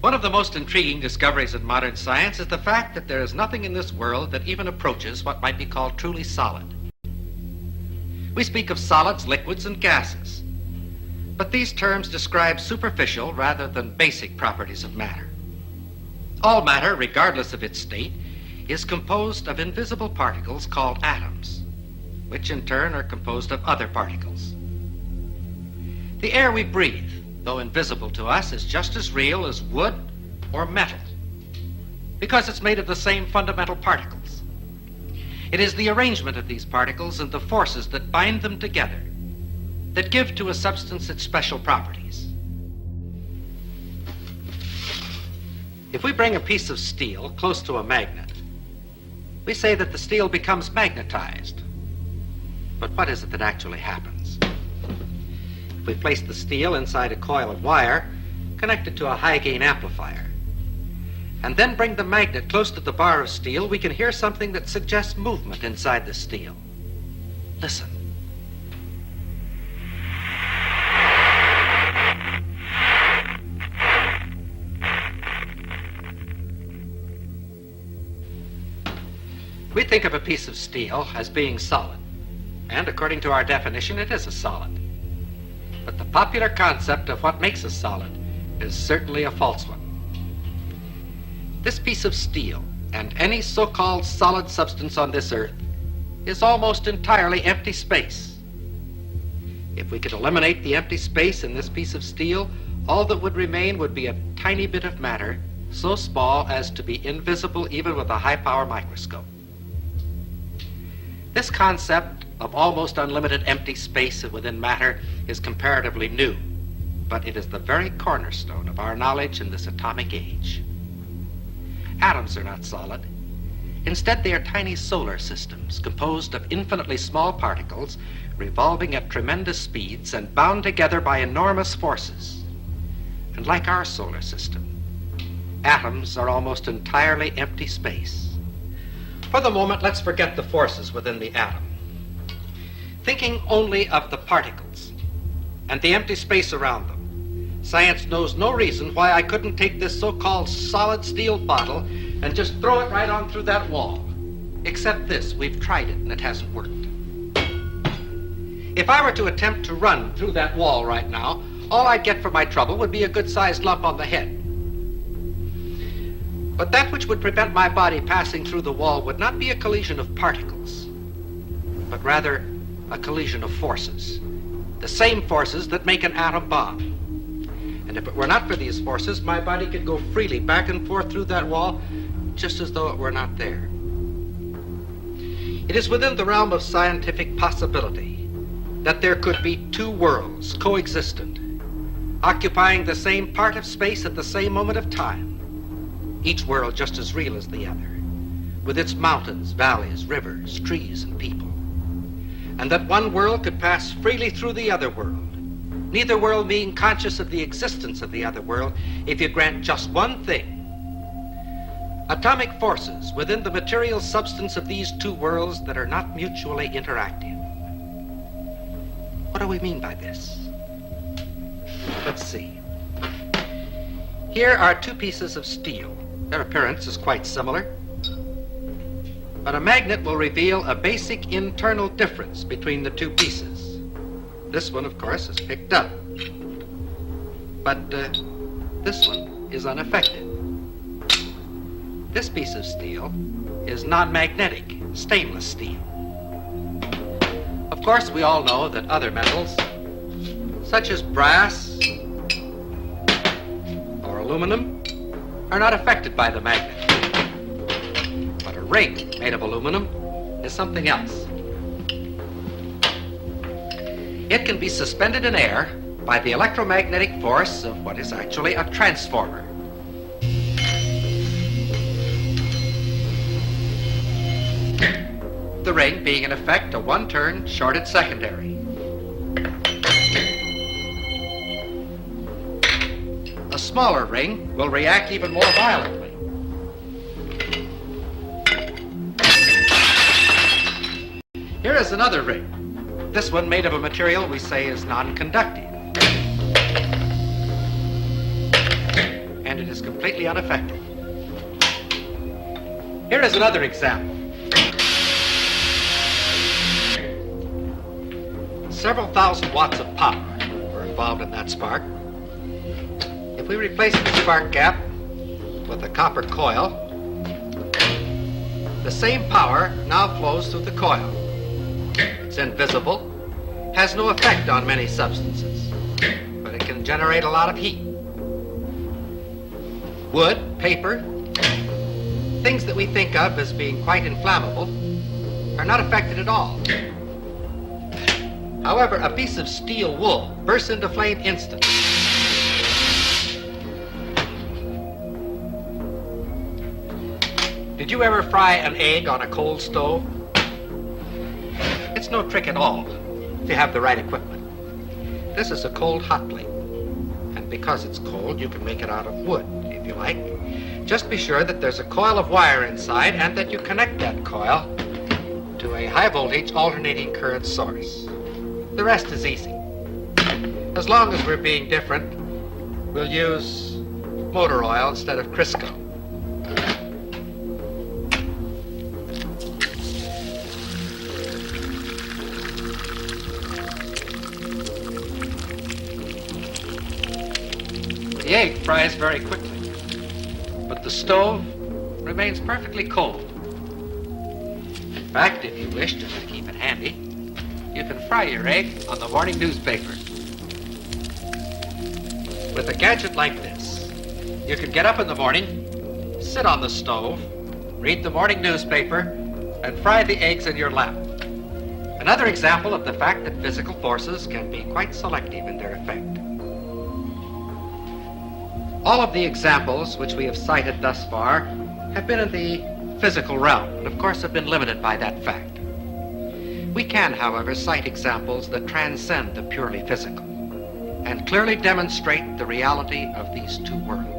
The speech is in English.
One of the most intriguing discoveries in modern science is the fact that there is nothing in this world that even approaches what might be called truly solid. We speak of solids, liquids, and gases, but these terms describe superficial rather than basic properties of matter. All matter, regardless of its state, is composed of invisible particles called atoms, which in turn are composed of other particles. The air we breathe, though invisible to us, is just as real as wood or metal, because it's made of the same fundamental particles. It is the arrangement of these particles and the forces that bind them together that give to a substance its special properties. If we bring a piece of steel close to a magnet, we say that the steel becomes magnetized. But what is it that actually happens? If we place the steel inside a coil of wire connected to a high-gain amplifier, and then bring the magnet close to the bar of steel, we can hear something that suggests movement inside the steel. Listen. We think of a piece of steel as being solid, and according to our definition, it is a solid. But the popular concept of what makes a solid is certainly a false one. This piece of steel, and any so-called solid substance on this earth, is almost entirely empty space. If we could eliminate the empty space in this piece of steel, all that would remain would be a tiny bit of matter, so small as to be invisible even with a high-power microscope. This concept of almost unlimited empty space within matter is comparatively new, but it is the very cornerstone of our knowledge in this atomic age. Atoms are not solid. Instead, they are tiny solar systems composed of infinitely small particles revolving at tremendous speeds and bound together by enormous forces. And like our solar system, atoms are almost entirely empty space. For the moment, let's forget the forces within the atom. Thinking only of the particles and the empty space around them, science knows no reason why I couldn't take this so-called solid steel bottle and just throw it right on through that wall. Except this, we've tried it and it hasn't worked. If I were to attempt to run through that wall right now, all I'd get for my trouble would be a good-sized lump on the head. But that which would prevent my body passing through the wall would not be a collision of particles, but rather a collision of forces, the same forces that make an atom bomb. And if it were not for these forces, my body could go freely back and forth through that wall just as though it were not there. It is within the realm of scientific possibility that there could be two worlds coexistent, occupying the same part of space at the same moment of time, each world just as real as the other, with its mountains, valleys, rivers, trees, and people. And that one world could pass freely through the other world, neither world being conscious of the existence of the other world, if you grant just one thing. Atomic forces within the material substance of these two worlds that are not mutually interactive. What do we mean by this? Let's see. Here are two pieces of steel. Their appearance is quite similar, but a magnet will reveal a basic internal difference between the two pieces. This one, of course, is picked up, but this one is unaffected. This piece of steel is non-magnetic, stainless steel. Of course, we all know that other metals, such as brass or aluminum, are not affected by the magnet. But a ring made of aluminum is something else. It can be suspended in air by the electromagnetic force of what is actually a transformer. The ring being in effect a one-turn shorted secondary. A smaller ring will react even more violently. Here is another ring. This one made of a material we say is non-conductive. And and it is completely unaffected. Here is another example. Several thousand watts of power were involved in that spark. If we replace the spark gap with a copper coil, the same power now flows through the coil. It's invisible, has no effect on many substances, but it can generate a lot of heat. Wood, paper, things that we think of as being quite inflammable are not affected at all. However, a piece of steel wool bursts into flame instantly. Did you ever fry an egg on a cold stove? It's no trick at all if you have the right equipment. This is a cold hot plate, and because it's cold, you can make it out of wood if you like. Just be sure that there's a coil of wire inside and that you connect that coil to a high voltage alternating current source. The rest is easy. As long as we're being different, we'll use motor oil instead of Crisco. The egg fries very quickly, but the stove remains perfectly cold. In fact, if you wish to keep it handy, you can fry your egg on the morning newspaper. With a gadget like this, you can get up in the morning, sit on the stove, read the morning newspaper, and fry the eggs in your lap. Another example of the fact that physical forces can be quite selective in their effect. All of the examples which we have cited thus far have been in the physical realm, and of course have been limited by that fact. We can, however, cite examples that transcend the purely physical and clearly demonstrate the reality of these two worlds.